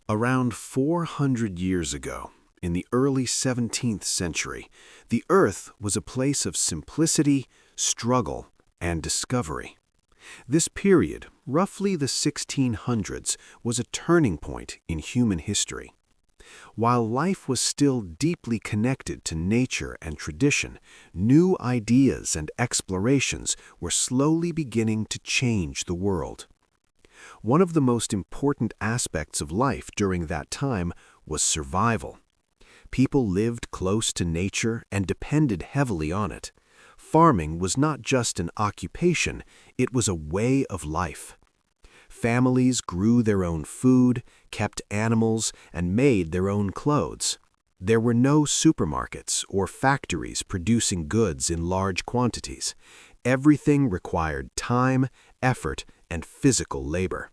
Around 400 years ago, in the early 17th century, the Earth was a place of simplicity, struggle, and discovery. This period, roughly the 1600s, was a turning point in human history. While life was still deeply connected to nature and tradition, new ideas and explorations were slowly beginning to change the world. One of the most important aspects of life during that time was survival. People lived close to nature and depended heavily on it. Farming was not just an occupation, it was a way of life. Families grew their own food, kept animals, and made their own clothes. There were no supermarkets or factories producing goods in large quantities. Everything required time, effort, and physical labor.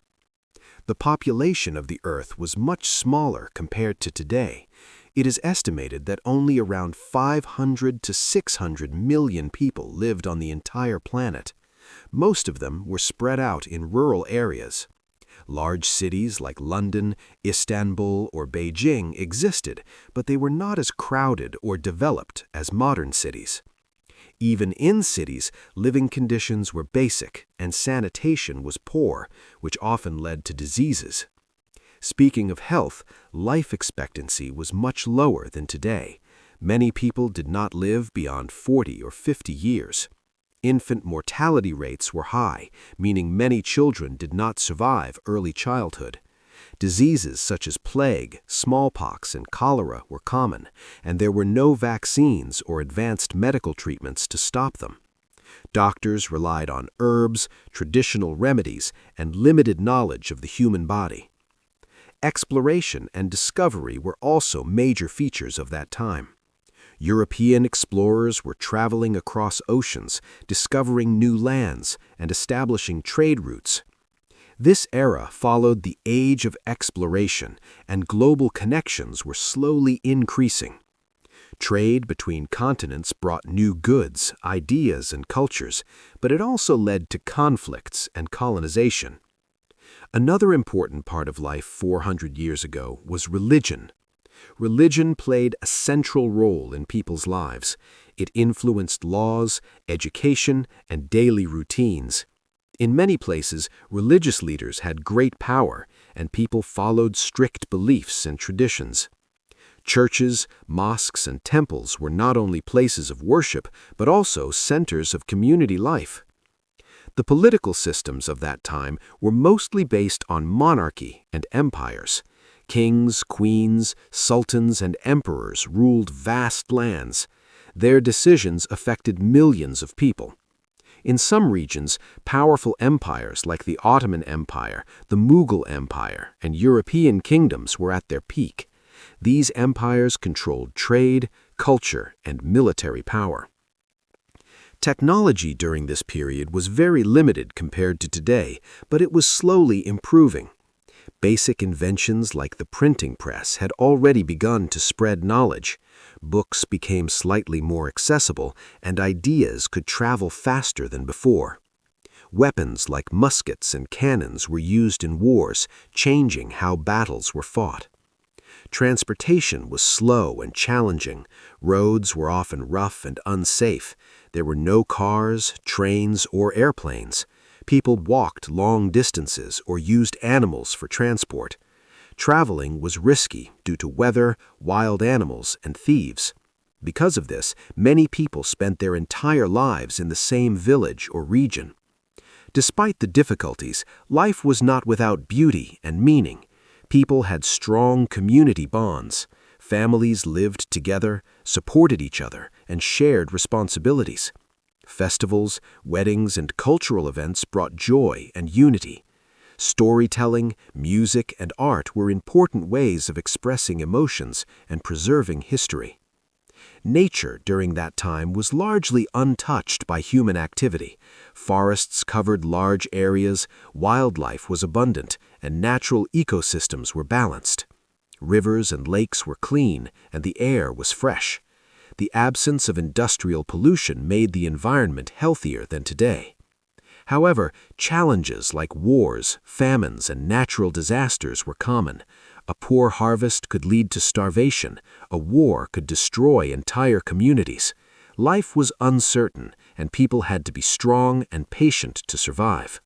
The population of the Earth was much smaller compared to today. It is estimated that only around 500 to 600 million people lived on the entire planet. Most of them were spread out in rural areas. Large cities like London, Istanbul, or Beijing existed, but they were not as crowded or developed as modern cities. Even in cities, living conditions were basic and sanitation was poor, which often led to diseases. Speaking of health, life expectancy was much lower than today. Many people did not live beyond 40 or 50 years. Infant mortality rates were high, meaning many children did not survive early childhood. Diseases such as plague, smallpox, and cholera were common, and there were no vaccines or advanced medical treatments to stop them. Doctors relied on herbs, traditional remedies, and limited knowledge of the human body. Exploration and discovery were also major features of that time. European explorers were traveling across oceans, discovering new lands, and establishing trade routes. This era followed the age of exploration, and global connections were slowly increasing. Trade between continents brought new goods, ideas, and cultures, but it also led to conflicts and colonization. Another important part of life 400 years ago was religion. Religion played a central role in people's lives. It influenced laws, education, and daily routines. In many places, religious leaders had great power, and people followed strict beliefs and traditions. Churches, mosques, and temples were not only places of worship, but also centers of community life. The political systems of that time were mostly based on monarchy and empires. Kings, queens, sultans, and emperors ruled vast lands. Their decisions affected millions of people. In some regions, powerful empires like the Ottoman Empire, the Mughal Empire, and European kingdoms were at their peak. These empires controlled trade, culture, and military power. Technology during this period was very limited compared to today, but it was slowly improving. Basic inventions like the printing press had already begun to spread knowledge. Books became slightly more accessible, and ideas could travel faster than before. Weapons like muskets and cannons were used in wars, changing how battles were fought. Transportation was slow and challenging. Roads were often rough and unsafe. There were no cars, trains, or airplanes. People walked long distances or used animals for transport. Traveling was risky due to weather, wild animals, and thieves. Because of this, many people spent their entire lives in the same village or region. Despite the difficulties, life was not without beauty and meaning. People had strong community bonds. Families lived together, supported each other, and shared responsibilities. Festivals, weddings, and cultural events brought joy and unity. Storytelling, music, and art were important ways of expressing emotions and preserving history. Nature during that time was largely untouched by human activity. Forests covered large areas, wildlife was abundant, and natural ecosystems were balanced. Rivers and lakes were clean, and the air was fresh. The absence of industrial pollution made the environment healthier than today. However, challenges like wars, famines, and natural disasters were common. A poor harvest could lead to starvation. A war could destroy entire communities. Life was uncertain, and people had to be strong and patient to survive.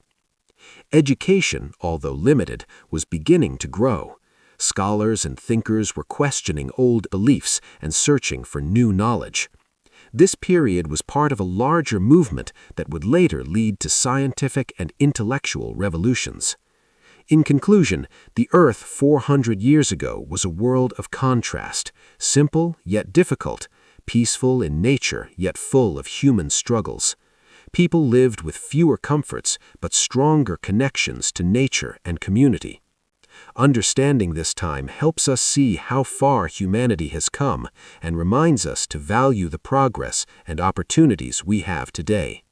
Education, although limited, was beginning to grow. Scholars and thinkers were questioning old beliefs and searching for new knowledge. This period was part of a larger movement that would later lead to scientific and intellectual revolutions. In conclusion, the Earth 400 years ago was a world of contrast, simple yet difficult, peaceful in nature yet full of human struggles. People lived with fewer comforts but stronger connections to nature and community. Understanding this time helps us see how far humanity has come and reminds us to value the progress and opportunities we have today.